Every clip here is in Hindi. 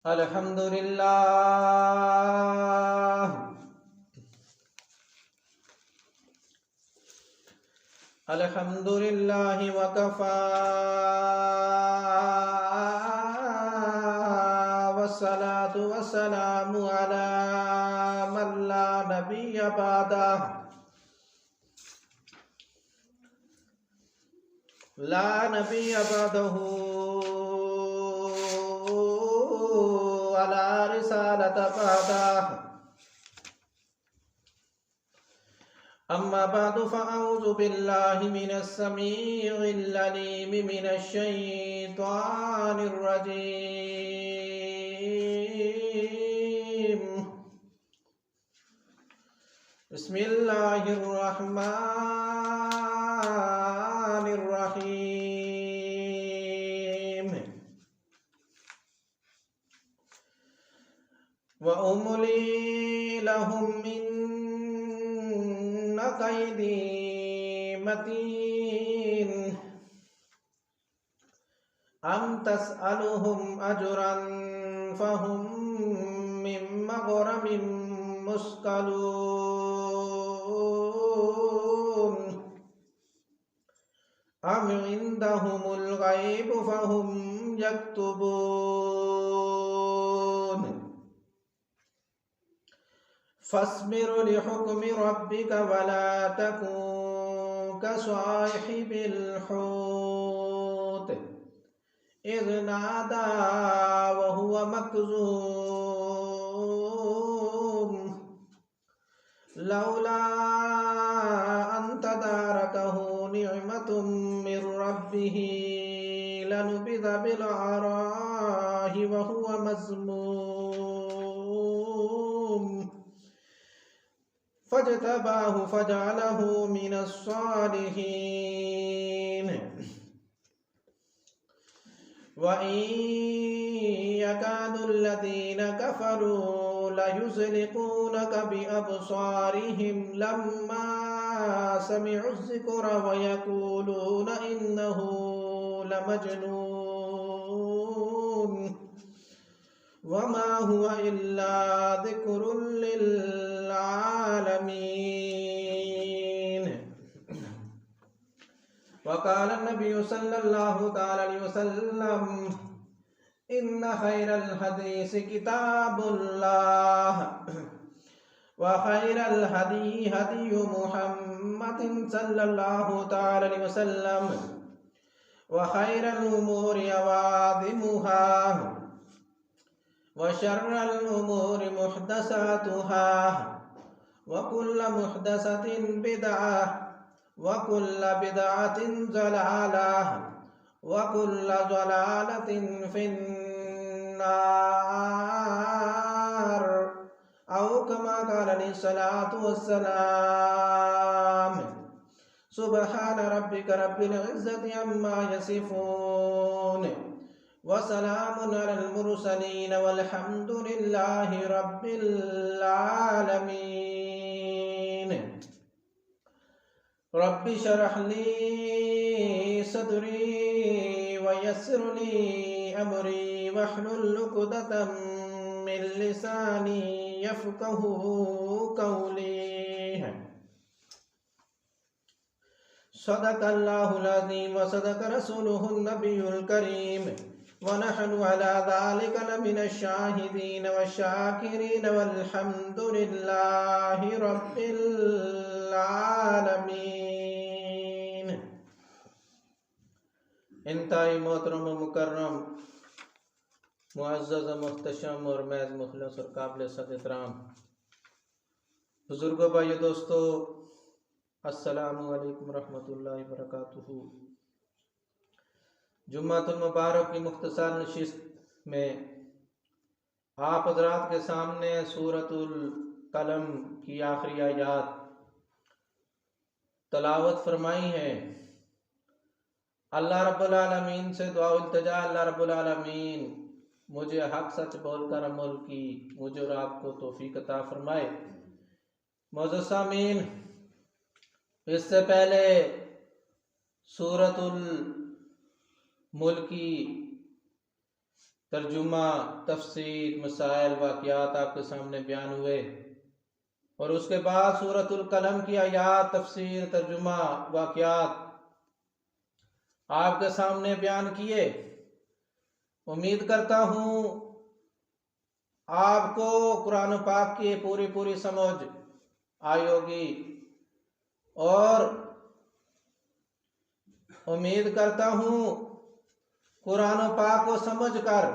अल्हम्दुलिल्लाह अल्हम्दुलिल्लाहि वकफा वस्सलातु वस्सलामु अला मन ला नबिय्य बअदह ला नबिय्य बअदहु अला रिसालत बअदह अम्मा बादु फ़अऊज़ु बिल्लाहि मिनस समीइल अलीम मिनश शैतानिर रजीम बिस्मिल्लाहिर रहमानिर रहीम व उमली लहुम इन्न कैदी मतीन अम तसअलुहुम अजरन फहुम मिन मग़रमिन मुस्क़लून अम इंदहुमुल ग़ैब फहुम यक्तुबून फस्बिर लिहुक्मि रब्बिक वला तकुन कसाहिबिल हूत इज़ नादा वहुवा मकज़ूम लौला अन तदारकहु निअमतुम मिर रब्बिही लनुबिज़ बिल अराहि वहुवा मज़मूम फज्तबाहु फजअलहु मिनस सालिहीन व इन यकादुल्लज़ीना कफ़रू लयुज़लिक़ूनक बिअबसारिहिम लम्मा समिउज़्ज़िक्र व यक़ूलून इन्नहु लमजनून वमा हुवा इल्ला ज़िक्रुल लिल आलमीन वक़ाल नबी सल्लल्लाहु तआला अलैहि वसल्लम इन्ना खैरल हदीस किताबुल्लाह व खैरल हदी हदी मुहम्मदिन सल्लल्लाहु तआला अलैहि वसल्लम व खैरल उमूरि अवादिमुहा व शर्रल उमूरि मुहदसातुहा व कुल्ल मुहदसतिन बिदअह व कुल्ल बिदअतिन ज़लालह व कुल्ल ज़लालतिन फिन्नार औ कमा क़ाल अलैहिस्सलातु वस्सलाम सुब्हान रब्बिक रब्बिल इज़्ज़ति अम्मा यसिफून व सलामुन अलल मुरसलीन वल्हम्दुलिल्लाहि रब्बिल आलमीन रब्बि शरह ली सदरी व यस्सिर ली अमरी वहलुल उक़दतम मिन लिसानी यफ़क़हू क़ौली सदक़ल्लाहुल अज़ीम व सदक़ रसूलुहुन नबियुल करीम व नहनु अला ज़ालिका लमिनश शाहिदीन व शाकिरीन वल्हम्दुलिल्लाहि रब्बिल आलमीन। इंतहाई मोहतरम व मुकर्रम मुअज़्ज़ज़ मुहतशम और महज़ मुखलस और काबिल सद-एहतराम बुजुर्गों, भाइयों, दोस्तों, अस्सलामु अलैकुम रहमतुल्लाहि व बरकातुहू। जुम्मतुल मुबारक की मुख्तसर नशिस्त में आप हज़रात के सामने सूरतुल कलम की आखिरी आयत तलावत फरमाई है। अल्लाह रब्बुल आलमीन से दुआ इल्तिजा, अल्लाह रब्बुल आलमीन मुझे हक सच बोलकर अमल की मुझे और आपको तौफीक अता फरमाए। मौजूद सामीन, इससे पहले सूरतुल मुल्क की तर्जुमा, तफसीर, मसाइल, वाक़यात आपके सामने बयान हुए और उसके बाद सूरतुल कलम की आयात, तफसीर, तर्जुमा, वाक़यात आपके सामने बयान किए। उम्मीद करता हूँ आपको कुरान पाक की पूरी पूरी समझ आई होगी और उम्मीद करता हूँ कुरान पाक को समझकर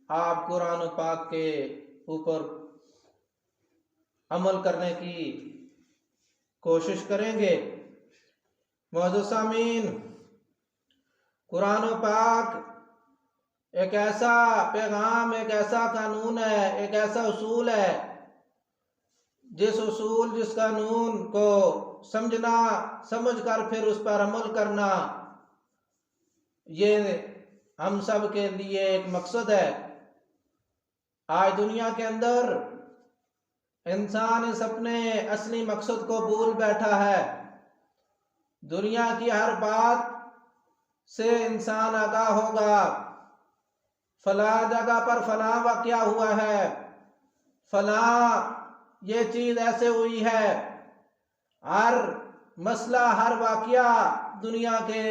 आप कुरान पाक के ऊपर अमल करने की कोशिश करेंगे। मौजूद सामीन, कुरान पाक एक ऐसा पैगाम, एक ऐसा कानून है, एक ऐसा उसूल है, जिस कानून को समझना, समझकर फिर उस पर अमल करना, ये हम सब के लिए एक मकसद है। आज दुनिया के अंदर इंसान इस अपने असली मकसद को भूल बैठा है। दुनिया की हर बात से इंसान आगाह होगा, फला जगह पर फला वाक़या हुआ है, फला ये चीज ऐसे हुई है। हर मसला, हर वाक़या दुनिया के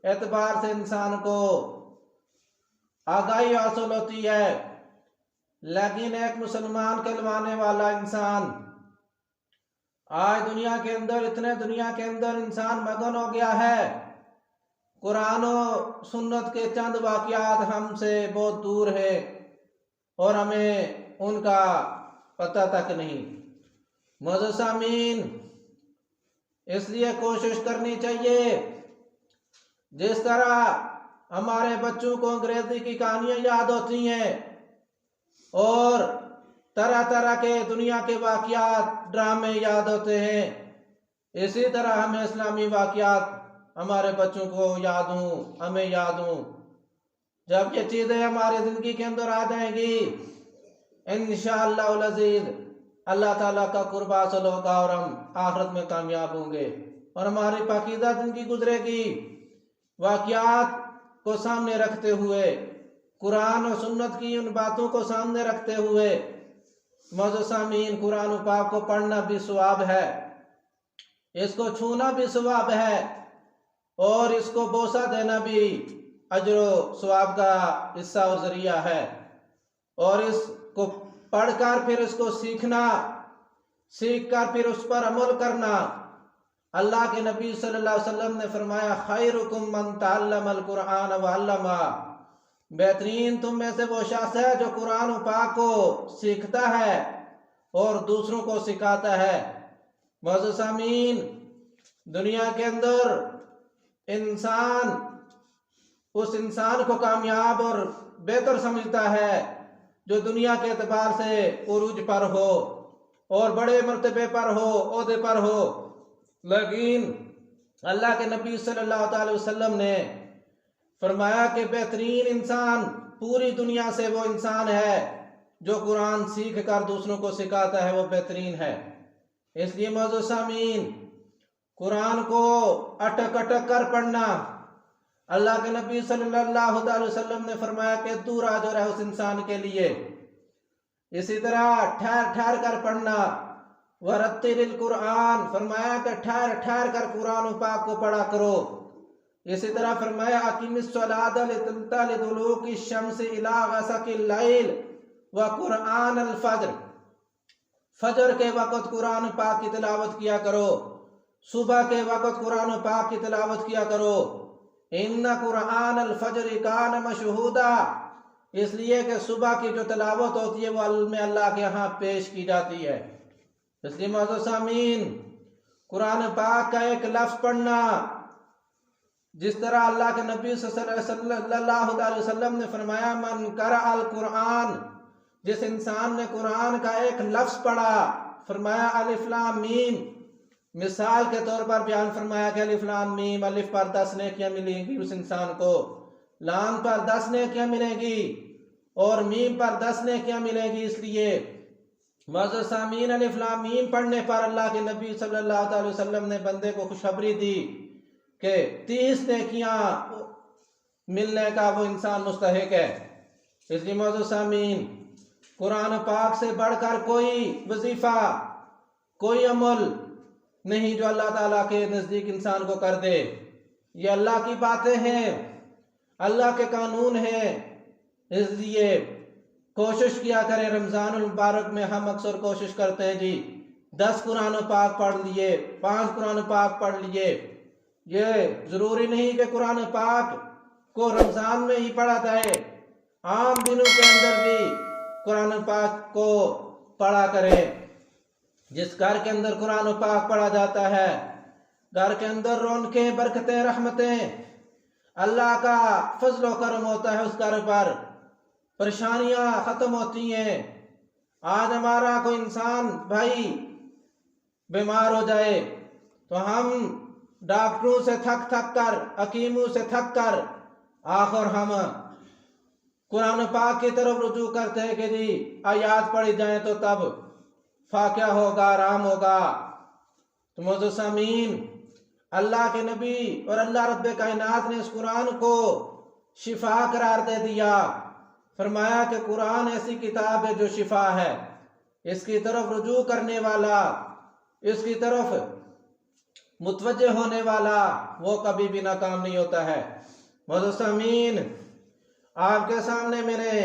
एतबार से इंसान को आगाही हासिल होती है। लेकिन एक मुसलमान कहलवाने वाला इंसान आज दुनिया के अंदर इंसान मगन हो गया है। कुरान और सुन्नत के चंद वाक़यात हमसे बहुत दूर है और हमें उनका पता तक नहीं। मौजूद सामीन, इसलिए कोशिश करनी चाहिए, जिस तरह हमारे बच्चों को अंग्रेजी की कहानियां याद होती हैं और तरह तरह के दुनिया के वाक़यात, ड्रामे याद होते हैं, इसी तरह हमें इस्लामी वाक़यात हमारे बच्चों को याद हूँ, हमें याद हूँ। जब ये चीज़ें हमारी ज़िंदगी के अंदर आ जाएंगी, इंशाअल्लाह अज़ीज़ अल्लाह ताला का कुर्ब हासिल होगा और हम आखिरत में कामयाब होंगे और हमारी पाकीज़ा ज़िंदगी गुजरेगी। वाक़यात को सामने रखते हुए, कुरान और सुन्नत की उन बातों को सामने रखते हुए, मौजूद सामीन, कुरान पाक को पढ़ना भी सवाब है, इसको छूना भी सवाब है और इसको बोसा देना भी अजर सवाब का हिस्सा और जरिया है। और इसको पढ़कर फिर इसको सीखकर फिर उस पर अमल करना। अल्लाह के नबी सल्लल्लाहु अलैहि वसल्लम ने फरमाया, खैरुकुम मन तअल्लमल कुरान व अल्लमा, बेहतरीन तुम में से वो शख्स है जो कुरान पाक को सीखता है और दूसरों को सिखाता है। मौजूद सामीन, दुनिया के अंदर इंसान उस इंसान को कामयाब और बेहतर समझता है जो दुनिया के एतबार से उरूज पर हो और बड़े मर्तबे पर हो, ओहदे पर हो। लेकिन अल्लाह के नबी सल्लल्लाहु अलैहि वसल्लम ने फरमाया कि बेहतरीन इंसान पूरी दुनिया से वो इंसान है जो कुरान सीख कर दूसरों को सिखाता है, वो बेहतरीन है। इसलिए मौजूद सामीन, कुरान को अटक अटक कर पढ़ना। अल्लाह के नबी सल्लल्लाहु अलैहि वसल्लम ने फरमाया कि दूरा जो है उस इंसान के लिए। इसी तरह ठहर ठहर कर पढ़ना। वरत्तिलिल कुरान, फरमाया कि ठहर ठहर कर कुरान पाक को पढ़ा करो। इसी तरह फरमाया अकीमिस सलात लिदुलूकी शम्स इला गसकिल लैल व कुरान अल फज्र, फजर के वक़्त कुरान पाक की तिलावत किया करो, सुबह के वक़्त कुरान पाक की तिलावत किया करो। इन्ना कुरान अल फज्र कान मशहूदा, इसलिए कि सुबह की जो तिलावत होती है वो अल्लाह के यहाँ पेश की जाती है। इसलिए मौजूद सामीन, कुरान पाक का एक लफ्ज़ पढ़ना, जिस तरह अल्लाह के नबी सल्लल्लाहु अलैहि वसल्लम ने फरमाया, मन करा अल कुरान, जिस इंसान ने कुरान का एक लफ्ज़ पढ़ा, फरमाया अलिफ लाम मीम, मिसाल के तौर पर बयान फरमाया कि अलिफ लाम मीम, अलिफ पर 10 नेकियां मिलेंगी उस इंसान को, लाम पर 10 नेकियां मिलेंगी और मीम पर 10 नेकियां मिलेंगी। इसलिए मौजूद सामीन, अलिफ लाम मीम पढ़ने पर अल्लाह के नबी सल्लल्लाहु अलैहि वसल्लम ने बंदे को खुशखबरी दी कि 30 नेकियां मिलने का वो इंसान मुस्तहिक है। इसलिए मौजूद सामीन, कुरान पाक से बढ़कर कोई वजीफा, कोई अमल नहीं जो अल्लाह ताला के नज़दीक इंसान को कर दे। ये अल्लाह की बातें हैं, अल्लाह के कानून हैं। इसलिए कोशिश किया करें। रमज़ानुल मुबारक में हम अक्सर कोशिश करते हैं जी 10 कुरान पाक पढ़ लिए, 5 कुरान पाक पढ़ लिए। ये ज़रूरी नहीं कि कुरान पाक को रमज़ान में ही पढ़ा जाए, आम दिनों के अंदर भी कुरान पाक को पढ़ा करें। जिस घर के अंदर कुरान पाक पढ़ा जाता है, घर के अंदर रौनकें, बरकतें, रहमतें, अल्लाह का फजल करम होता है। उस घर पर परेशानियां खत्म होती हैं। आज हमारा कोई इंसान भाई बीमार हो जाए तो हम डॉक्टरों से थक थक कर, हकीमों से थक कर आखिर हम कुरान पाक की तरफ रुजू करते हैं कि जी आयात पढ़ी जाए तो तब फाक़िया होगा, आराम होगा। तो मौजूद सामीन, अल्लाह के नबी और अल्लाह रब्बे कायनात ने इस कुरान को शिफा करार दे दिया। फरमाया कि कुरान ऐसी किताब है जो शिफा है। इसकी तरफ रुजू करने वाला, इसकी तरफ मुतवज्जे होने वाला, वो कभी भी नाकाम नहीं होता है। मौजूद सामीन, आपके सामने मैंने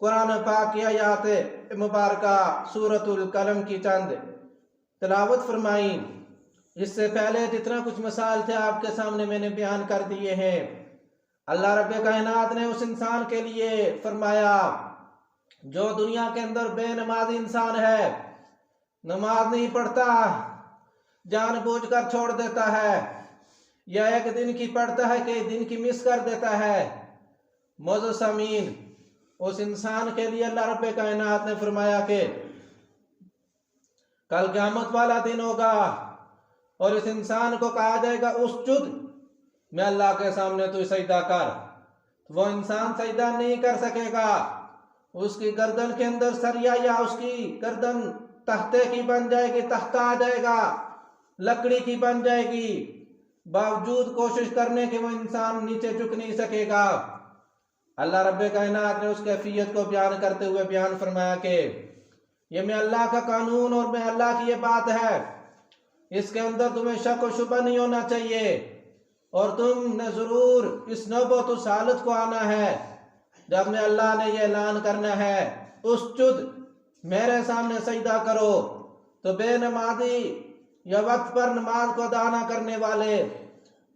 कुरान पाक की आयत मुबारका सूरतुल कलम की चंद तिलावत फरमाई। इससे पहले जितना कुछ मिसाल थे आपके सामने मैंने बयान कर दिए हैं। अल्लाह रब्बे कायनात ने उस इंसान के लिए फरमाया जो दुनिया के अंदर बेनमाजी इंसान है, नमाज नहीं पढ़ता, जानबूझकर छोड़ देता है, या एक दिन की पढ़ता है कि दिन की मिस कर देता है। मौजूद सामीन, उस इंसान के लिए अल्लाह रब्बे कायनात ने फरमाया कि कल क़यामत वाला दिन होगा और इस इंसान को कहा जाएगा उसजुद, मैं अल्लाह के सामने तू सजदा कर। वो इंसान सजदा नहीं कर सकेगा। उसकी गर्दन के अंदर सरिया या उसकी गर्दन तख्ते की बन जाएगी, तख्ता आ जाएगा, लकड़ी की बन जाएगी। बावजूद कोशिश करने के वो इंसान नीचे झुक नहीं सकेगा। अल्लाह रब्बे कायनात ने उस कैफियत को बयान करते हुए बयान फरमाया कि ये मैं अल्लाह का कानून और मैं अल्लाह की ये बात है, इसके अंदर तुम्हें शक और शुबा नहीं होना चाहिए और तुमने जरूर इस नौबत उस हालत को आना है जब में अल्लाह ने यह ऐलान करना है उसजुद, मेरे सामने सजदा करो। तो बेनमाजी या वक्त पर नमाज को अदा न करने वाले,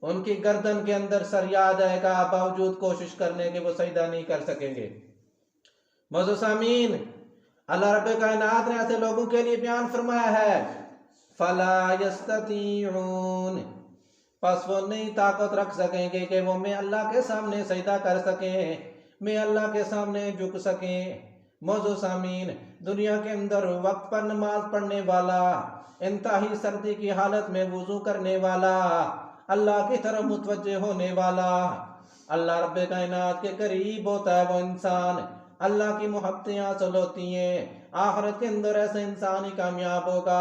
उनकी गर्दन के अंदर सरिया आ जाएगा, बावजूद कोशिश करने के वो सजदा नहीं कर सकेंगे। मौजूद सामीन, अल्लाह रब्बे कायनात ने ऐसे लोगों के लिए बयान फरमाया है फला यस्ततीऊन, बस वो नहीं ताकत रख सकेंगे कि वो मैं अल्लाह के सामने सजदा कर सकें, मैं अल्लाह के सामने झुक सकें। मौजूद सामीन, दुनिया के अंदर वक्त पर नमाज पढ़ने वाला, इंतहाई सर्दी की हालत में वुजू करने वाला, अल्लाह की तरफ मुतवज्जे होने वाला, अल्लाह रब्बे कायनात के करीब होता है वो इंसान, अल्लाह की मोहब्बतें हासिल होती हैं। आखिरत के अंदर ऐसा इंसान ही कामयाब होगा।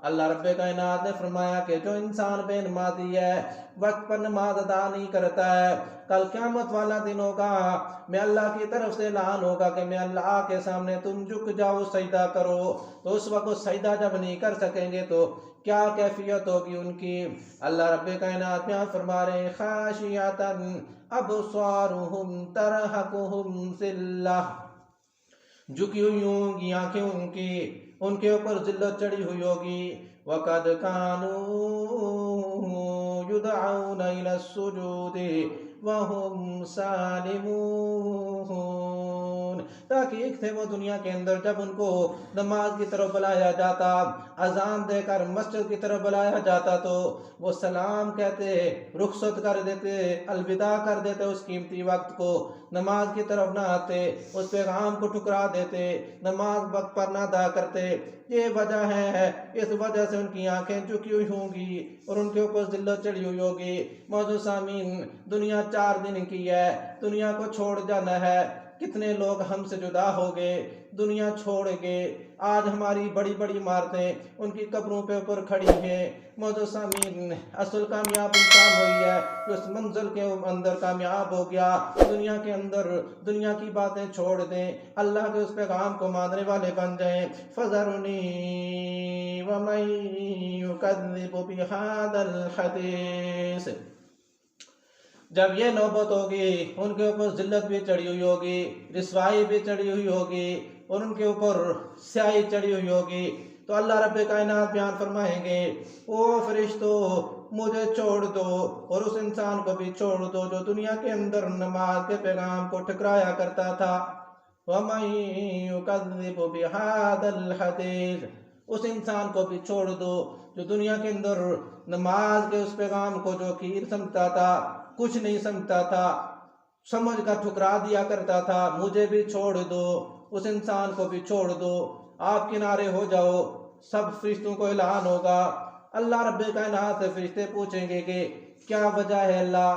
अल्लाह रब्बे कायनात ने फरमाया कि जो इंसान बेनमाजी है, वक्त पर नमाज अदा नहीं करता है, कल क़यामत वाला दिन होगा, मैं अल्लाह की तरफ से ऐलान होगा कि मैं अल्लाह के सामने तुम झुक जाओ, सजदा करो। तो उस वक्त सजदा जब नहीं कर सकेंगे तो क्या कैफियत होगी उनकी। अल्लाह रब्बे कायनात में फरमा रहे खाशियतन अबसारुहुम तरहकुहुम ज़िल्लह, झुकी हुई होंगी आंखें उनकी, उनके ऊपर जिल्लत चढ़ी हुई होगी। वक़द कानू युदअऊना इला सुजूदी वहुम सालिमून, ताकीद थे वो दुनिया के अंदर जब उनको नमाज की तरफ बुलाया जाता, अजान देकर मस्जिद की तरफ बुलाया जाता तो वो सलाम कहते, रुखसत कर देते, अलविदा कर देते उस कीमती वक्त को, नमाज की तरफ ना आते, उस पैगाम को ठुकरा देते, नमाज वक्त पर ना अदा करते। ये वजह है, इस वजह से उनकी आंखें झुकी हुई होंगी और उनके ऊपर जिल्लत चढ़ी हुई होगी। मौजूद सामीन, दुनिया 4 दिन की है, दुनिया को छोड़ जाना है। कितने लोग हमसे जुदा हो गए, दुनिया छोड़ गए। आज हमारी बड़ी बड़ी इमारतें उनकी कब्रों पे ऊपर खड़ी हैं। मौजूद सामीन, असल कामयाब इंसान वही है जो उस मंजिल के अंदर कामयाब हो गया। दुनिया के अंदर दुनिया की बातें छोड़ दें, अल्लाह के उस पैगाम को मानने वाले बन जाएं। फज़रुनी व मन युकज़्ज़िबु बिहाज़ल हदीस। जब ये नौबत होगी, उनके ऊपर जिल्लत भी चढ़ी हुई होगी, रिसवाई भी चढ़ी हुई होगी और उनके ऊपर स्याही चढ़ी हुई होगी, तो अल्लाह रब्बे कायनात बयान फरमाएंगे, ओ फरिश्तों मुझे छोड़ दो और उस इंसान को भी छोड़ दो जो दुनिया के अंदर नमाज के पैगाम को ठुकराया करता था। वमन युकज़्ज़िबु बिहाज़ल हदीस, उस इंसान को भी छोड़ दो जो दुनिया के अंदर नमाज के उस पैगाम को जो खीर समझता था, कुछ नहीं समझता था, समझ का ठुकरा दिया करता था। मुझे भी छोड़ दो, उस इंसान को भी छोड़ दो, आप किनारे हो जाओ। सब फरिश्तों को ऐलान होगा, अल्लाह रब्बे कायनात से फरिश्ते पूछेंगे कि क्या वजह है अल्लाह,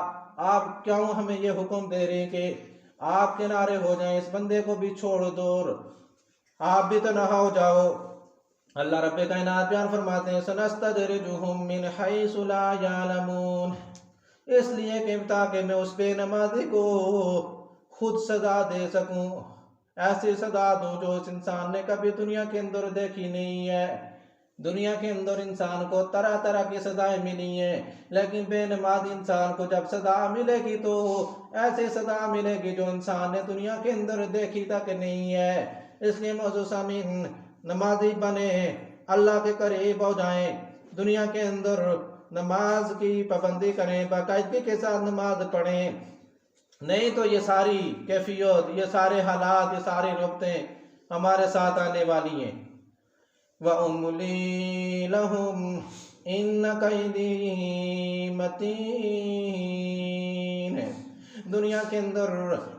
आप क्यों हमें ये हुक्म दे रहे हैं कि आप किनारे हो जाएं, इस बंदे को भी छोड़ दो और आप भी तो नहा हो जाओ। अल्लाह रब्बे कायनात बयान फरमाते हैं, सनस्तदरिजुहुम मिन हैसु ला यालमून, इसलिए कि ताकि मैं उस बेनमाजी को खुद सजा दे सकूं, ऐसी सजा दूं जो इस इंसान ने कभी दुनिया के अंदर देखी नहीं है। दुनिया के अंदर इंसान को तरह तरह की सजाएं मिली हैं, लेकिन बेनमाज इंसान को जब सजा मिलेगी तो ऐसी सजा मिलेगी जो इंसान ने दुनिया के अंदर देखी तक नहीं है। इसलिए मौजूद सामीन, नमाजी बने, अल्लाह के करीब हो जाएं, दुनिया के अंदर नमाज की पाबंदी करें, बाकायदगी के साथ नमाज पढ़ें, नहीं तो ये सारी कैफियत, ये सारे हालात, ये सारी रुकतें हमारे साथ आने वाली हैं। व उम्ली लहुम इन्न कैदी मतीन। दुनिया के अंदर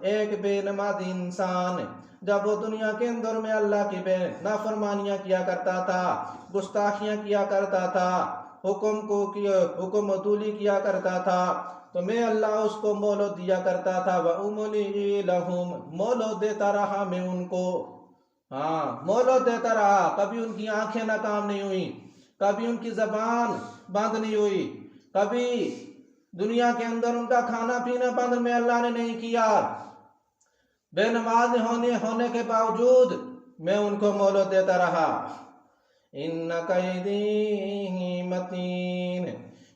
एक बेनमाजी इंसान जब वो दुनिया के अंदर में अल्लाह की नाफरमानियां किया करता था, गुस्ताखियां किया करता था, हुक्म अतूली किया करता था, तो मैं अल्लाह उसको मोहलत दिया करता था। व उमली लहुम, मोहलत देता रहा मैं उनको, हाँ मोहलत देता रहा। कभी उनकी आंखें नाकाम नहीं हुई, कभी उनकी जबान बंद नहीं हुई, कभी दुनिया के अंदर उनका खाना पीना बंद में अल्लाह ने नहीं किया। बेनमाज होने के बावजूद मैं उनको मोहलत देता रहा। इन्न कैदी मतीन,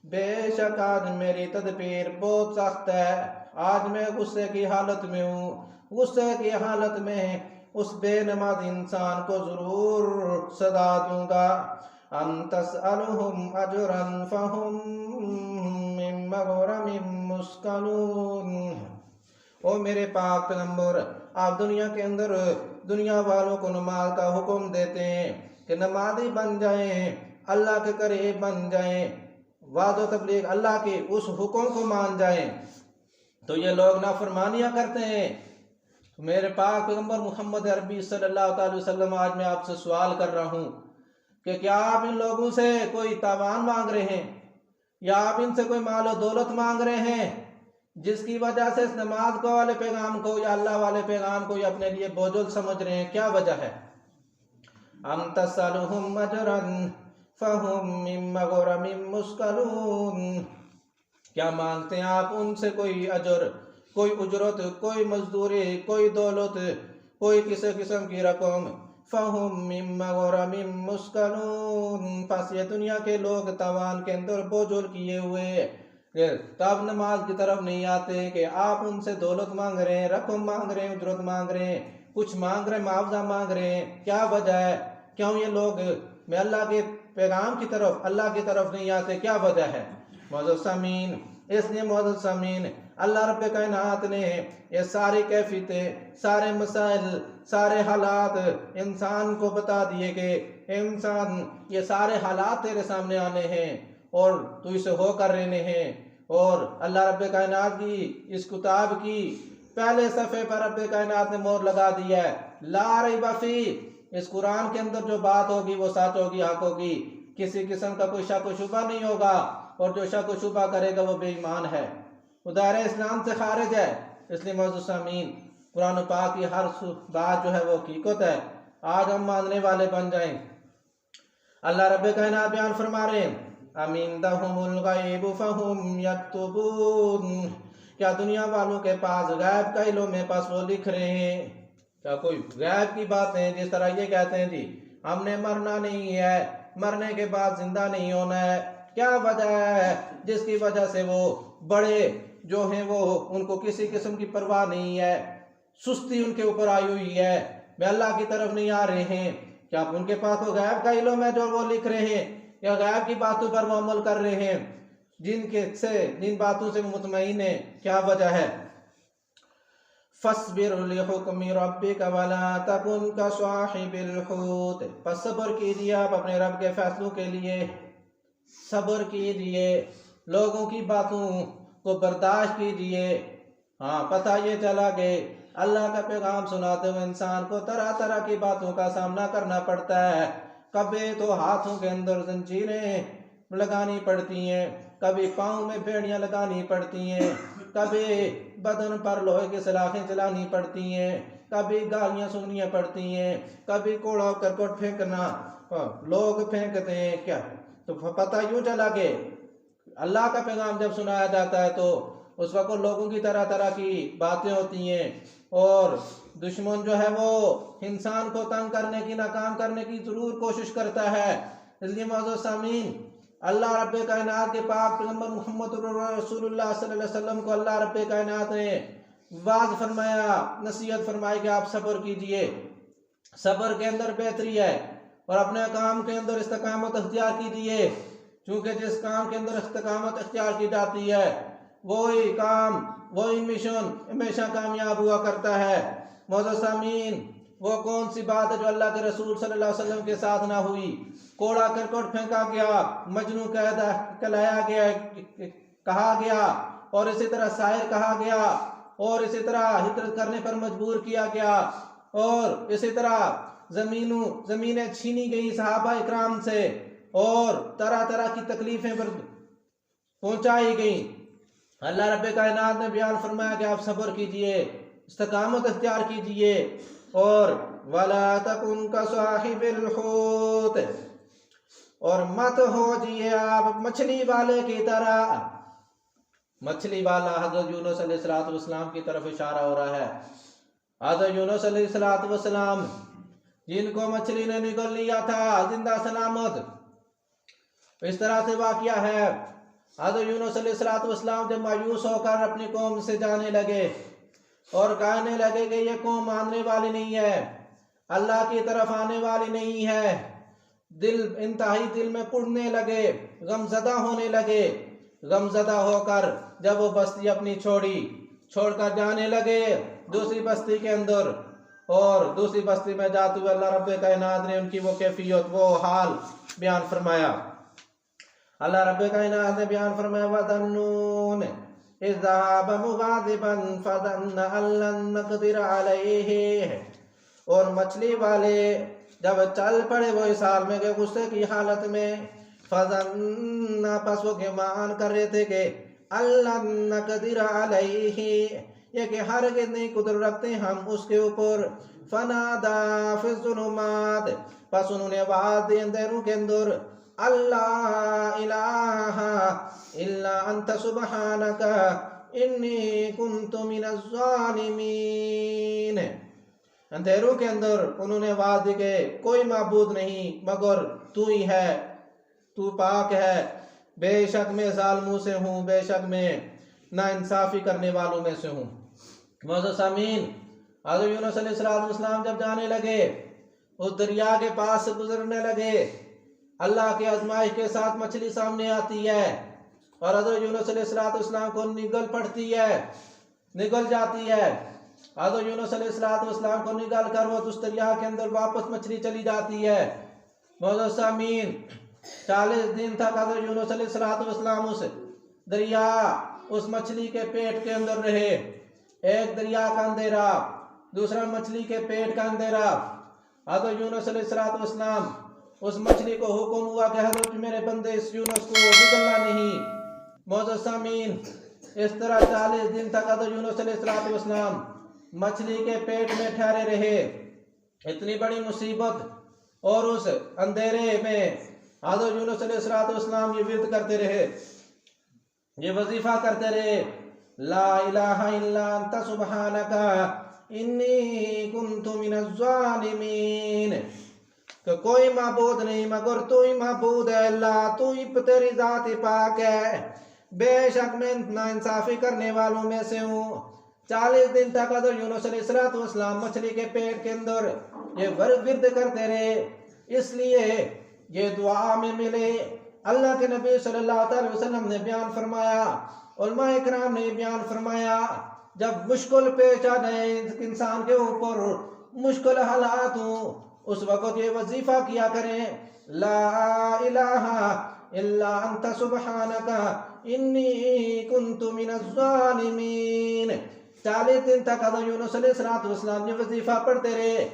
बेशक आज मेरी तदबीर बहुत सख्त है, आज मैं गुस्से की हालत में हूँ। गुस्से की हालत में उस बेनमाज इंसान को जरूर सदा दूंगा। अम तसअलुहुम अजरन फहुम मिन मग़रमिन मुस्कलून। ओ मेरे पाक पैगंबर, आप दुनिया के अंदर दुनिया वालों को नमाज का हुक्म देते हैं कि नमाजी बन जाएं, अल्लाह के करीब बन जाएं, वाज़ो तबलीग अल्लाह के उस हुक्म को मान जाएं, तो ये लोग नाफरमानियां करते हैं। तो मेरे पाक पैगंबर मोहम्मद अरबी सल्लल्लाहु अलैहि वसल्लम, आज मैं आपसे सवाल कर रहा हूँ कि क्या आप इन लोगों से कोई तावान मांग रहे हैं या आप इनसे कोई माल और दौलत मांग रहे हैं, जिसकी वजह से इस नमाज को वाले पैगाम को या अल्लाह वाले पैगाम को अपने लिए बोझल समझ रहे हैं? क्या वजह है? अम तसअलुहुम अजरन फहुम मिन मग़रमिन मुस्कलून, क्या मांगते हैं आप उनसे कोई अजर, कोई उजरत, कोई मजदूरी, कोई दौलत, कोई किसी किस्म की रकम? फहुम मिन मग़रमिन मुस्कलून, पास ये दुनिया के लोग तावान के अंदर बोझल किए हुए तब नमाज की तरफ नहीं आते कि आप उनसे दौलत मांग रहे हैं, रकम मांग रहे हैं, उजरत मांग रहे हैं, कुछ मांग रहे हैं, मुआवजा मांग रहे हैं। क्या वजह है? क्यों ये लोग मैं अल्लाह के पैगाम की तरफ, अल्लाह की तरफ नहीं आते? क्या वजह है? मौजूद सामीन, इसलिए मौजूद सामीन, अल्लाह रब्बे कायनात ने ये सारी कैफियतें, सारे मसाइल, सारे हालात इंसान को बता दिए कि इंसान ये सारे हालात तेरे सामने आने हैं और तू इसे हो कर रहने हैं। और अल्लाह रब्बे कायनात की इस किताब की पहले सफ़े पर रब्बे कायनात ने मोहर लगा दी है, ला रैब फी, इस कुरान के अंदर जो बात होगी वो सच होगी, हक होगी, किसी किस्म का कोई शक व शुबा नहीं होगा, और जो शक व शुबा करेगा वो बेईमान है, वो दायरे इस्लाम से खारिज है। इसलिए मौजूद सामीन, कुरान पाक की हर बात जो है वो हकीकत है। आज हम मानने वाले बन जाएं। अल्लाह रब्बे कायनात बयान फरमा रहे हैं, अमिंदहुमुल गैब फहुम यक्तुबून, क्या दुनिया वालों के पास गैब का इल्म है, पास वो लिख रहे हैं। क्या कोई गैब की बातें, जिस तरह ये कहते हैं जी हमने मरना नहीं है, मरने के बाद जिंदा नहीं होना है, क्या वजह है जिसकी वजह से वो बड़े जो हैं वो उनको किसी किस्म की परवाह नहीं है, सुस्ती उनके ऊपर आई हुई है, वे अल्लाह की तरफ नहीं आ रहे हैं। क्या उनके पास तो गैब का इल्म है जो वो लिख रहे हैं, या गैब की बातों पर वो अमल कर रहे हैं जिन बातों से मुतमईन है? क्या वजह है? फस्बिर लिहुक्मि रब्बिका वला तकुन कसाहिबिल हूत, बस सब्र कीजिए आप अपने रब के फैसलों के लिए, सब्र कीजिए, लोगों की बातों को बर्दाश्त कीजिए। हाँ, पता ये चला कि अल्लाह का पैगाम सुनाते हुए इंसान को तरह तरह की बातों का सामना करना पड़ता है। कभी तो हाथों के अंदर जंजीरें लगानी पड़ती हैं, कभी पाँव में बेड़ियां लगानी पड़ती हैं, कभी बदन पर लोहे की सलाखें चलानी पड़ती हैं, कभी गालियां सुननी पड़ती हैं, कभी कूड़ा करकट फेंकना लोग फेंकते हैं। क्या तो पता यूं चला कि अल्लाह का पैगाम जब सुनाया जाता है तो उस वक्त लोगों की तरह तरह की बातें होती हैं, और दुश्मन जो है वो इंसान को तंग करने की, नाकाम करने की जरूर कोशिश करता है। इसलिए मौजूद सामीन, अल्लाह रब्बे कायनात के पाक पैगंबर मोहम्मद रसूलुल्लाह सल्लल्लाहु अलैहि वसल्लम को अल्लाह रब्बे कायनात ने वाज फरमाया, नसीहत फरमाई कि आप सब्र कीजिए, सब्र के अंदर बेहतरी है, और अपने काम के अंदर इस्तिकामत अख्तियार कीजिए, क्योंकि जिस काम के अंदर इस्तिकामत अख्तियार की जाती है वही काम, वही मिशन हमेशा कामयाब हुआ करता है। मौजूद सामीन, वो कौन सी बात है जो अल्लाह के रसूल सल्लल्लाहु अलैहि वसल्लम के साथ ना हुई? कोड़ा करकट फेंका गया, मजनू कहलाया गया, कहा गया, और इसी तरह शायर कहा गया, और इसी तरह हिजरत करने पर मजबूर किया गया, और इसी तरह जमीनें छीनी गई सहाबा इकराम से, और तरह तरह की तकलीफें पहुंचाई गई। अल्लाह रब्बे कायनात ने बयान फरमाया कि आप सब्र कीजिए, इस्तिकामत अख्तियार कीजिए, और वला तकुन कसाहिबिल हूत, और मत हो जिए आप मछली वाले की तरह। मछली वाला हजरत यूनुस अलैहिस्सलाम की तरफ इशारा हो रहा है। हजरत यूनुस अलैहिस्सलाम जिनको मछली ने निगल लिया था जिंदा सलामत, इस तरह से वाकया है। हजरत यूनुस अलैहिस्सलाम जब मायूस होकर अपनी कौम से जाने लगे और कहने लगे कि ये कौम मानने वाली नहीं है, अल्लाह की तरफ आने वाली नहीं है, इंतहाई दिल में कुढ़ने लगे, गमजदा होने लगे। गमजदा होकर जब वो बस्ती अपनी छोड़कर जाने लगे दूसरी बस्ती के अंदर, और दूसरी बस्ती में जाते हुए अल्लाह रब्बे कायनात ने उनकी वो कैफियत, वो हाल बयान फरमाया। अल्लाह रब्बे कायनात ने बयान फरमाया, वज़न्नून इज़ ज़हब मुग़ाज़िबन फ़ज़न्ना अल्लन नक़दिर अलैहि, और मछली वाले जब चल पड़े वो इस हाल में के गुस्से की हालत में, फ़ज़न्ना पस वो गुमान कर रहे थे कि अल्लन नक़दिर अलैहि, ये कि हरगिज़ नहीं कुदरत रखते हम उसके ऊपर। फ़नादा फ़िज़्ज़ुलुमात, बस उन्होंने आवाज़ दी अंधेरों के अंदर, अल्ला इलाहा इल्ला अंत सुब्हानका इन्नी कुन्तु मिनज़ ज़ालिमीन। अंधेरों के अंदर उन्होंने आवाज़ दी कि कोई माबूद नहीं मगर तू ही है, तू पाक है, बेशक मैं ज़ालिमों से हूँ, बेशक मैं नाइंसाफ़ी करने वालों में से हूँ। मौजूद सामीन, हज़रत यूनुस अलैहिस्सलाम जब जाने लगे, उस दरिया के पास से गुजरने लगे, अल्लाह के आजमाइश के साथ मछली सामने आती है, और हज़रत यूनुस अलैहिस्सलाम को निगल जाती है। हज़रत यूनुस अलैहिस्सलाम को निगल कर वो उस दरिया के अंदर वापस मछली चली जाती है। मौजूद सामीन, 40 दिन तक हज़रत यूनुस अलैहिस्सलाम उस दरिया, उस मछली के पेट के अंदर रहे। एक दरिया का अंधेरा, दूसरा मछली के पेट का अंधेरा। हज़रत यूनुस अलैहिस्सलाम, उस मछली को हुक्म हुआ कि हज़रत मेरे बंदे इस यूनुस को निगलना नहीं। मौजूद सामीन, इस तरह 40 दिन तक हज़रत यूनुस अलैहिस्सलाम मछली के पेट में ठहरे रहे। इतनी बड़ी मुसीबत और उस अंधेरे में हज़रत यूनुस अलैहिस्सलाम ये विर्द करते रहे, ये वजीफा करते रहे, ला इलाहा इल्ला अंता सुब्हानका इन्नी कुन्तु मिनज़ ज़ालिमीन, कि कोई माबूद नहीं मगर तू ही माबूद है अल्लाह, तू ही तेरी जात पाक है, बेशक मैं नाइंसाफी करने वालों में से हूँ। 40 दिन तक हज़रत यूनुस अलैहिस्सलाम मछली के पेट के अंदर ये विर्द करते रहे। इसलिए ये दुआ में मिले। अल्लाह के नबी सल्लल्लाहु अलैहि वसल्लम ने बयान फरमाया, उलमा इकराम ने बयान फरमाया, जब मुश्किल पेश आ जाए इंसान के ऊपर, मुश्किल हालात हो, उस वक़्त ये वजीफा किया करें, ला इलाहा इल्ला अंता सुब्हानका इन्नी कुन्तु मिनज़ ज़ालिमीन। 40 दिन तक हज़रत यूनुस अलैहिस्सलाम ने वजीफा पढ़ते रहे।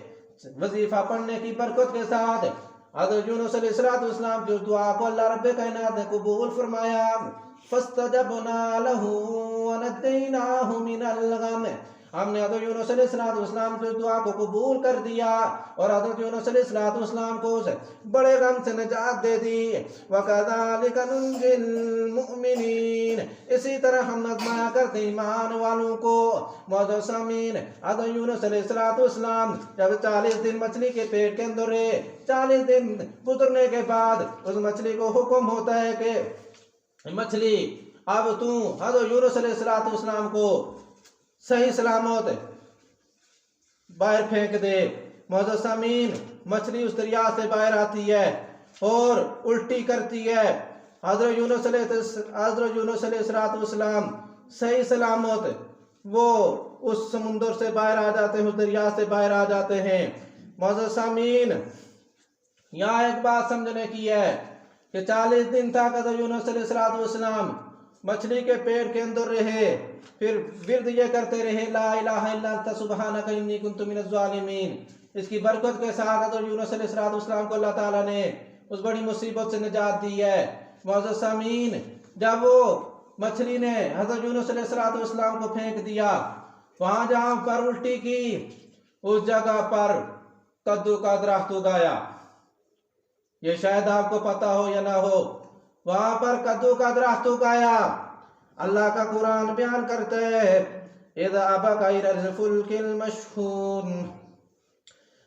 वजीफा पढ़ने की बरकत के साथ हज़रत यूनुस अलैहिस्सलाम की दुआ को अल्लाह रब्बे कायनात ने कबूल फरमाया। फस्तजबना लहू व नज्जैनाहु मिनल गम, हमने हज़रत यूनुस अलैहिस्सलाम की दुआ को कबूल कर दिया और हज़रत यूनुस अलैहिस्सलाम को बड़े गम से निजात दे दी। वकज़ालिका नुंजिल मुमिनीन, इसी तरह हम नज़माया करते ईमान वालों को। मुअज़्ज़मीन, हज़रत यूनुस अलैहिस्सलाम जब 40 दिन मछली के पेट के अंदर रहे, 40 दिन गुजरने के बाद उस मछली को हुक्म होता है कि मछली अब तू हज़रत यूनुस अलैहिस्सलाम को सही सलामत बाहर फेंक दे। मुअज़्ज़मीन, मछली उस दरिया से बाहर आती है और उल्टी करती है। हज़रत यूनुस अलैहिस्सलाम सही सलामत वो उस समुंदर से बाहर आ जाते हैं, उस दरिया से बाहर आ जाते हैं। मुअज़्ज़मीन, यहाँ एक बात समझने की है कि 40 दिन तक हज़रत यूनुस अलैहिस्सलाम मछली के पेट के अंदर रहे, फिर विर्द ये करते रहे, ला इलाहा इल्ला अंता सुब्हानका इन्नी कुन्तु मिनज़ ज़ालिमीन। इसकी बरकत के साथ हज़रत यूनुस अलैहिस्सलाम को अल्लाह ताला ने उस बड़ी मुसीबत से निजात दी है। मुअज़्ज़मीन, जब वो मछली ने हज़रत यूनुस अलैहिस्सलाम को फेंक दिया, वहां जहां पर उल्टी की उस जगह पर कद्दू का दरख्त उगाया। ये शायद आपको पता हो या ना हो, वहां पर कद्दू का दरख्त उगाया। अल्लाह का कुरान बयान करते है, इज़ा अबका इलल फुल्किल मशहून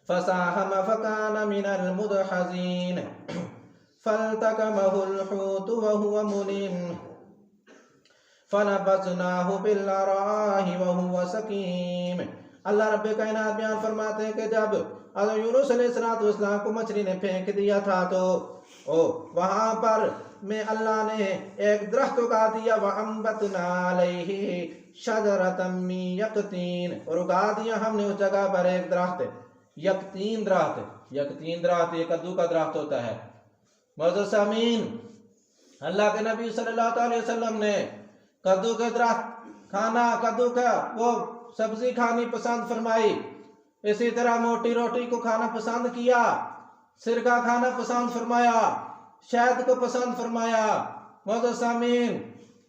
फसाहम फकान मिनल मुदहज़ीन फल्तकमहुल हूत व हुवा मुलिम फनबज़नाहु बिल अराहि व हुवा सकीम। अल्लाह रब्बे कायनात बयान फरमाते हैं कि जब हज़रत यूनुस अलैहिस्सलाम को मछली ने फेंक दिया था तो वहां पर में अल्लाह ने एक दरख्त उगा दिया, व अंबतना अलैहि शजरतम मिन यक़तीन, और उगा दिया हमने उस जगह पर एक दरख्त, यक़तीन दरख्त। यक़तीन दरख्त ये कद्दू का दरख्त होता है। मुअज़्ज़मीन, अल्लाह के नबी सल्लल्लाहु अलैहि वसल्लम ने कद्दू के दरख्त खाना, कद्दू का वो सब्जी खानी पसंद फरमाई। इसी तरह मोटी रोटी को खाना पसंद किया, सिरका खाना पसंद फरमाया, शहद को पसंद फरमाया। मुअज़्ज़मीन,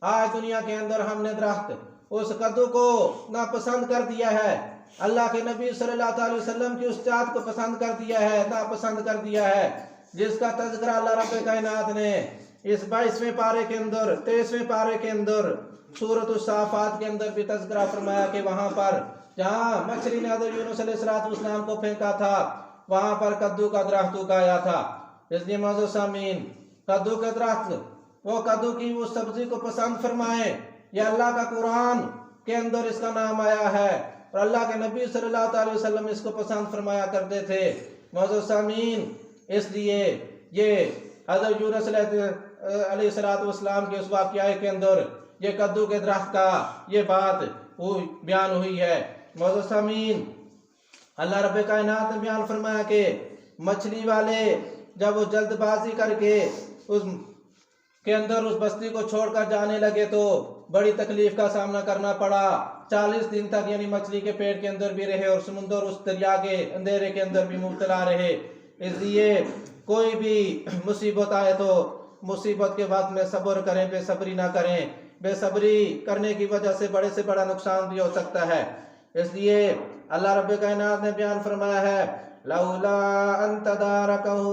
आज दुनिया के अंदर हमने दरख्त उस कद्दू को नापसंद कर दिया है, अल्लाह के नबी सल्लल्लाहु अलैहि वसल्लम की उस जात को पसंद कर दिया है, नापसंद कर दिया है, जिसका तज़किरा अल्लाह रब्बे कायनात ने इस 22वें पारे के अंदर, 23वें पारे के अंदर, सूरत उस-साफ़ात के अंदर भी तज़किरा फरमाया कि वहां पर जहां मछली ने हज़रत यूनुस अलैहिस्सलाम को फेंका था, वहां पर कद्दू का दरख्त उगाया था। इसलिए मुअज़्ज़मीन, कद्दू के दरख्त, वो कद्दू की उस सब्जी को पसंद फरमाए, यह अल्लाह का कुरान के अंदर इसका नाम आया है और अल्लाह के नबी सल्लल्लाहु अलैहि वसल्लम इसको पसंद फरमाया करते थे। मुअज़्ज़मीन, इसलिए ये हज़रत यूनुस अलैहिस्सलाम के उस वाक़या के अंदर ये कद्दू के दरख्त का ये बात वो बयान हुई है। मुअज़्ज़मीन, अल्लाह रब्बे कायनात ने बयान फरमाया कि मछली वाले जब वो जल्दबाजी करके उस के अंदर उस बस्ती को छोड़कर जाने लगे तो बड़ी तकलीफ का सामना करना पड़ा। 40 दिन तक यानी मछली के पेट के अंदर भी रहे और समुद्र उस दरिया के अंधेरे के अंदर भी मुब्तला रहे। इसलिए कोई भी मुसीबत आए तो मुसीबत के वक्त में सब्र करें, बेसब्री ना करें। बेसब्री करने की वजह से बड़े से बड़ा नुकसान भी हो सकता है। इसलिए अल्लाह रब्बुल कायनात ने बयान फरमाया है, लौला अन तदारकहू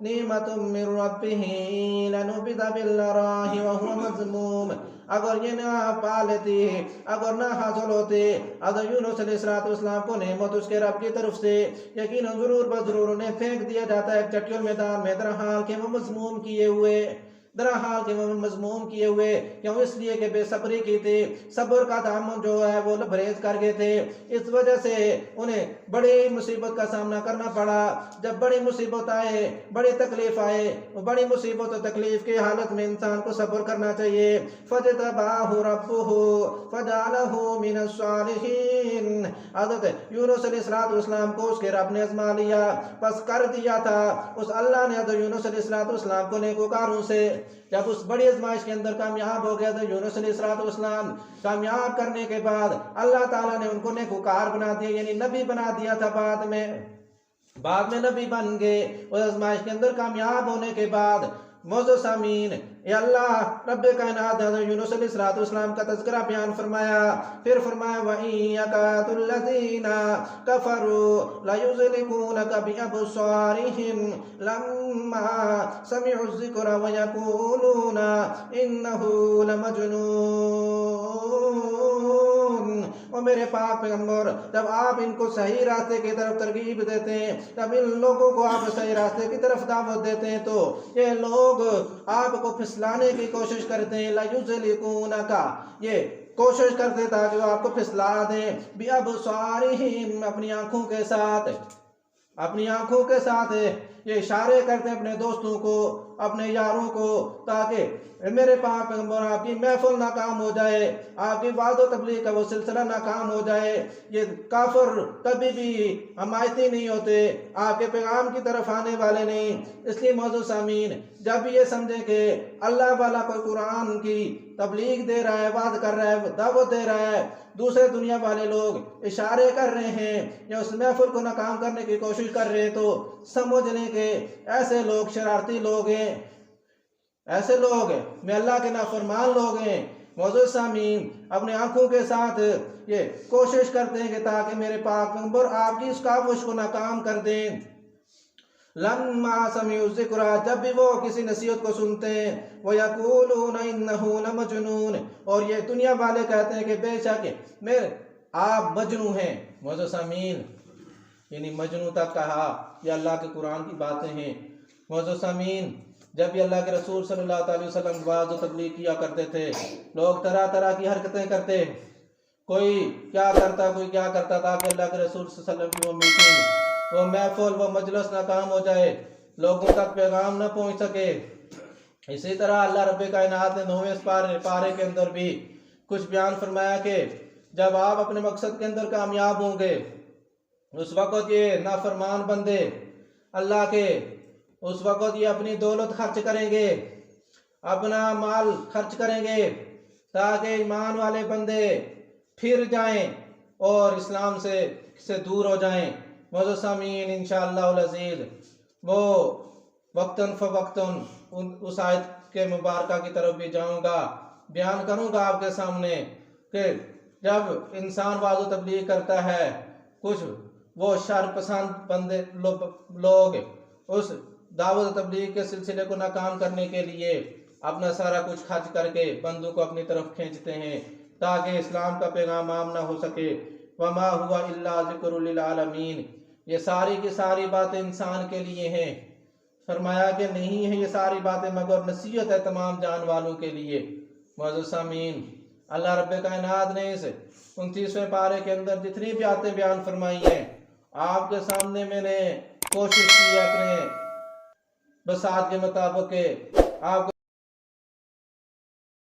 निअमतुम मिर रब्बिही लनुबिदा बिल्अराहि व हुवा मज़मूम। अगर ये ना पा लेती, अगर ना हासिल होते हज़रत यूनुस अलैहिस्सलाम को नेमत उसके रब की तरफ से, यकीनन जरूर बजरूर उन्हें फेंक दिया जाता है चट्टियों मैदान में, दरहाल के वो मज़मूम किए हुए, दरहाल के वो मज़मूम किए हुए। क्यों? इसलिए कि बेसब्री की थी, सब्र का दामन जो है वो लबरेज कर गए थे। इस वजह से उन्हें बड़ी मुसीबत का सामना करना पड़ा। जब बड़ी मुसीबत आए, बड़ी तकलीफ आए, बड़ी मुसीबत और तकलीफ की हालत में इंसान को सब्र करना चाहिए। फजतबाहु रब्बुहु फजअलहु मिनस सालिहीन। हज़रत यूनुस अलैहिस्सलाम को उसके रब ने आज़मा लिया, बस कर दिया था उस अल्लाह ने हज़रत यूनुस अलैहिस्सलाम को नेकोकारों से। जब उस बड़ी आजमाइश के अंदर कामयाब हो गया तो यूनुस अलैहिस्सलाम कामयाब करने के बाद अल्लाह ताला ने उनको नेकोकार बना दिया, यानी नबी बना दिया था। बाद में नबी बन गए उस आजमाइश के अंदर कामयाब होने के बाद। मौजूद सामीन, अल्लाह रब्बे कायनात यूनुस अलैहिस्सलाम का तज़किरा बयान फरमाया, फिर फरमाया वइयकातुल्लज़ीना कफरू लयुज़लिकूनका बिअबसारिहिम लम्मा समिउ ज़िक्रा व यक़ूलूना इन्नहु लमजनून। और मेरे पाक पैगंबर, जब आप इनको सही रास्ते की तरफ तरगीब देते हैं, तब इन लोगों को आप सही रास्ते की तरफ दावत देते हैं, तो ये लोग आपको फिसलाने की कोशिश करते हैं। लयुज़लिकूनका, ये कोशिश करते ताकि वो आपको फिसला दें। बिअबसारिहिम, अपनी आंखों के साथ, अपनी आंखों के साथ ये इशारे करते हैं अपने दोस्तों को, अपने यारों को, ताकि मेरे पाक पैगंबर आपकी महफिल नाकाम हो जाए, आपकी वादो तबलीग का वो सिलसिला नाकाम हो जाए। ये काफिर कभी भी हमायती नहीं होते, आपके पैगाम की तरफ आने वाले नहीं। इसलिए मौजूद सामीन, जब ये समझे कि अल्लाह वाला कोई कुरान की तबलीग दे रहा है, वाद कर रहा है, दावत दे रहा है, दूसरे दुनिया वाले लोग इशारे कर रहे हैं या उस महफिल को नाकाम करने की कोशिश कर रहे हैं, तो समझ लें कि ऐसे लोग शरारती लोग हैं, ऐसे लोग में अल्लाह के नाफरमान लोग हैं। मौजूद सामीन, अपने आंखों के साथ ये कोशिश करते हैं कि ताकि मेरे पाक पैगंबर आपकी इस काविश को नाकाम कर दें। लम्मा समिउ ज़िक्रा, जब भी वो किसी नसीहत को सुनते हैं, वो यक़ूलून इन्नहु लमजनून, और ये दुनिया वाले कहते हैं कि बेशक आप मजनू हैं। मौजूद सामीन, यानी मजनू तक कहा, ये अल्लाह के कुरान की बातें हैं। मौजूद सामीन, जब भी अल्लाह के रसूल सल्लल्लाहु अलैहि वसल्लम वाज़ और तबलीग किया करते थे, लोग तरह तरह की हरकतें करते, कोई क्या करता कोई क्या करता, ताकि अल्लाह के रसूल सल्लल्लाहु अलैहि वसल्लम की वो मीटिंग, वो महफिल, वो मजलिस नाकाम हो जाए, लोगों तक पैगाम न पहुंच सके। इसी तरह अल्लाह रब्बे कायनात ने 9वें पारे के अंदर भी कुछ बयान फरमाया कि जब आप अपने मकसद के अंदर कामयाब होंगे, उस वक़्त ये नाफरमान बंदे अल्लाह के, उस वक़्त ये अपनी दौलत खर्च करेंगे, अपना माल खर्च करेंगे, ताकि ईमान वाले बंदे फिर जाएं और इस्लाम से दूर हो जाएं। मौजूद सामीन, इंशाअल्लाह अज़ीज़ वो वक्तन फ़वक्तन उस आयत के मुबारका की तरफ भी जाऊंगा, बयान करूंगा आपके सामने कि जब इंसान वाज़ो तबलीग करता है, कुछ वो शर पसंद बंदे लोग उस दावत तबलीग के सिलसिले को नाकाम करने के लिए अपना सारा कुछ खर्च करके बंदों को अपनी तरफ खींचते हैं, ताकि इस्लाम का पैगाम आम ना हो सके। वमा हुआ इल्ला ज़िक्रुल लिल आलमीन, ये सारी की सारी बातें इंसान के लिए हैं। फरमाया कि नहीं है ये सारी बातें मगर नसीहत है तमाम जान वालों के लिए। मौजूद सामीन, अल्लाह रब्बे कायनात ने इस 29वें पारे के अंदर जितनी भी बातें बयान फरमाई हैं, आपके सामने मैंने कोशिश की अपने बसात के मुताबिक आपको